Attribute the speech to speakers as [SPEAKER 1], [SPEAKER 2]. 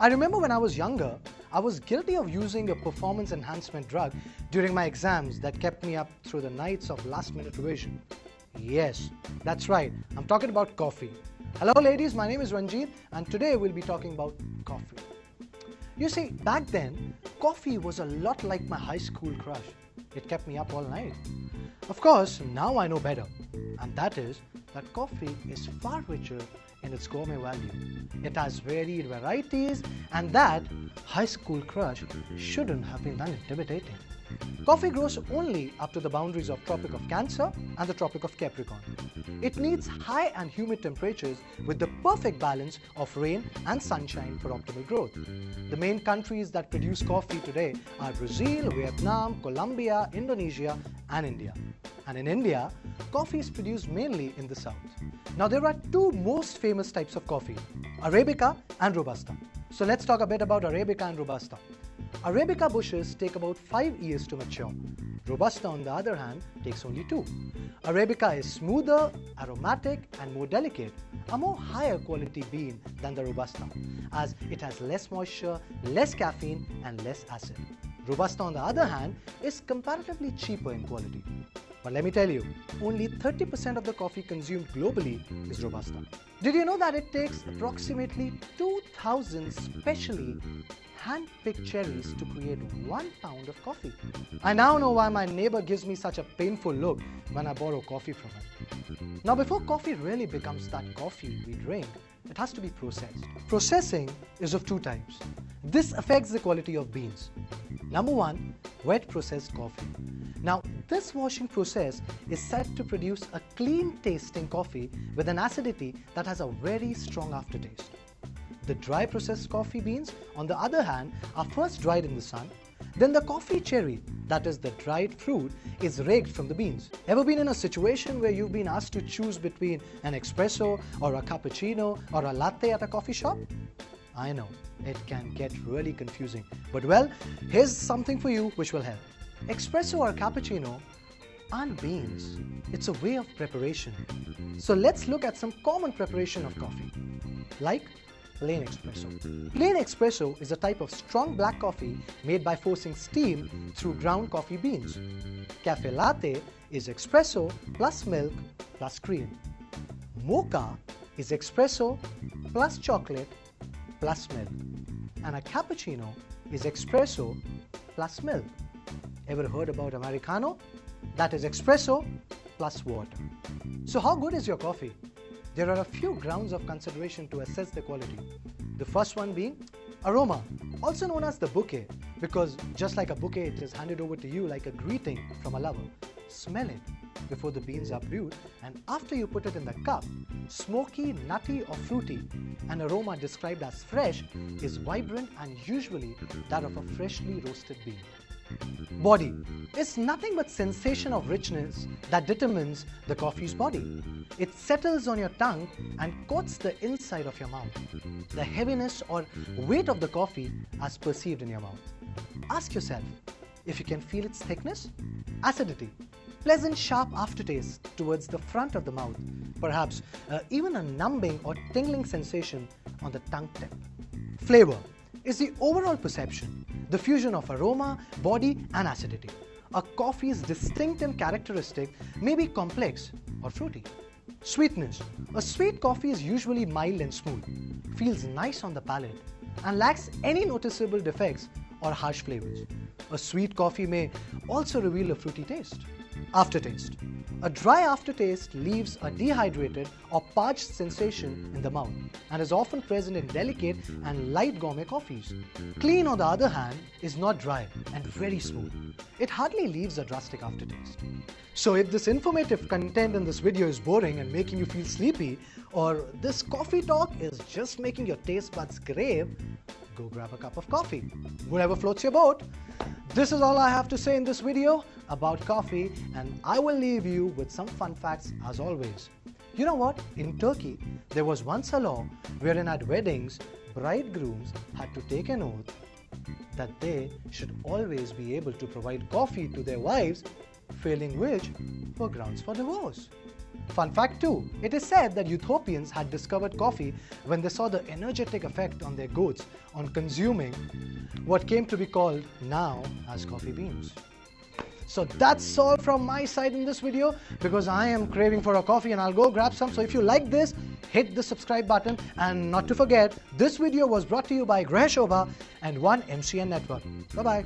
[SPEAKER 1] I remember when I was younger, I was guilty of using a performance enhancement drug during my exams that kept me up through the nights of last-minute revision. Yes, that's right, I'm talking about coffee. Hello ladies, my name is Ranjit and today we'll be talking about coffee. You see, back then, coffee was a lot like my high school crush. It kept me up all night. Of course, now I know better, and that is that coffee is far richer in its gourmet value. It has varied varieties, and that high school crush shouldn't have been that intimidating. Coffee grows only up to the boundaries of Tropic of Cancer and the Tropic of Capricorn. It needs high and humid temperatures with the perfect balance of rain and sunshine for optimal growth. The main countries that produce coffee today are Brazil, Vietnam, Colombia, Indonesia, and India. And in India, coffee is produced mainly in the south. Now there are two most famous types of coffee, Arabica and Robusta. So let's talk a bit about Arabica and Robusta. Arabica bushes take about 5 years to mature. Robusta, on the other hand, takes only 2. Arabica is smoother, aromatic, and more delicate, a more higher quality bean than the Robusta, as it has less moisture, less caffeine, and less acid. Robusta, on the other hand, is comparatively cheaper in quality. But let me tell you, only 30% of the coffee consumed globally is Robusta. Did you know that it takes approximately 2,000 specially hand-picked cherries to create 1 pound of coffee? I now know why my neighbor gives me such a painful look when I borrow coffee from him. Now, before coffee really becomes that coffee we drink, it has to be processed. Processing is of 2 types. This affects the quality of beans. Number 1, wet processed coffee. Now, this washing process is said to produce a clean tasting coffee with an acidity that has a very strong aftertaste. The dry processed coffee beans, on the other hand, are first dried in the sun. Then the coffee cherry, that is the dried fruit, is raked from the beans. Ever been in a situation where you've been asked to choose between an espresso or a cappuccino or a latte at a coffee shop? I know, it can get really confusing. But well, here's something for you which will help. Espresso or cappuccino aren't beans. It's a way of preparation. So let's look at some common preparation of coffee, like plain espresso. Plain espresso is a type of strong black coffee made by forcing steam through ground coffee beans. Cafe latte is espresso plus milk plus cream. Mocha is espresso plus chocolate plus milk. And a cappuccino is espresso plus milk. Ever heard about Americano? That is espresso plus water. So how good is your coffee? There are a few grounds of consideration to assess the quality. The first one being aroma, also known as the bouquet, because just like a bouquet, it is handed over to you like a greeting from a lover. Smell it before the beans are brewed, and after you put it in the cup, smoky, nutty or fruity, an aroma described as fresh is vibrant and usually that of a freshly roasted bean. Body is nothing but sensation of richness that determines the coffee's body. It settles on your tongue and coats the inside of your mouth. The heaviness or weight of the coffee as perceived in your mouth. Ask yourself if you can feel its thickness. Acidity, pleasant sharp aftertaste towards the front of the mouth, perhaps even a numbing or tingling sensation on the tongue tip. Flavor is the overall perception, the fusion of aroma, body and acidity. A coffee's distinctive characteristic may be complex or fruity. Sweetness. A sweet coffee is usually mild and smooth, feels nice on the palate, and lacks any noticeable defects or harsh flavors. A sweet coffee may also reveal a fruity taste. Aftertaste. A dry aftertaste leaves a dehydrated or parched sensation in the mouth and is often present in delicate and light gourmet coffees. Clean, on the other hand, is not dry and very smooth. It hardly leaves a drastic aftertaste. So if this informative content in this video is boring and making you feel sleepy, or this coffee talk is just making your taste buds crave, go grab a cup of coffee. Whatever floats your boat. This is all I have to say in this video about coffee, and I will leave you with some fun facts as always. You know what? In Turkey, there was once a law wherein at weddings, bridegrooms had to take an oath that they should always be able to provide coffee to their wives failing which were grounds for divorce. Fun fact 2, it is said that Ethiopians had discovered coffee when they saw the energetic effect on their goats on consuming what came to be called now as coffee beans. So that's all from my side in this video, because I am craving for a coffee and I'll go grab some. So if you like this, hit the subscribe button, and not to forget, this video was brought to you by Grah Shobha and One MCN Network. Bye bye.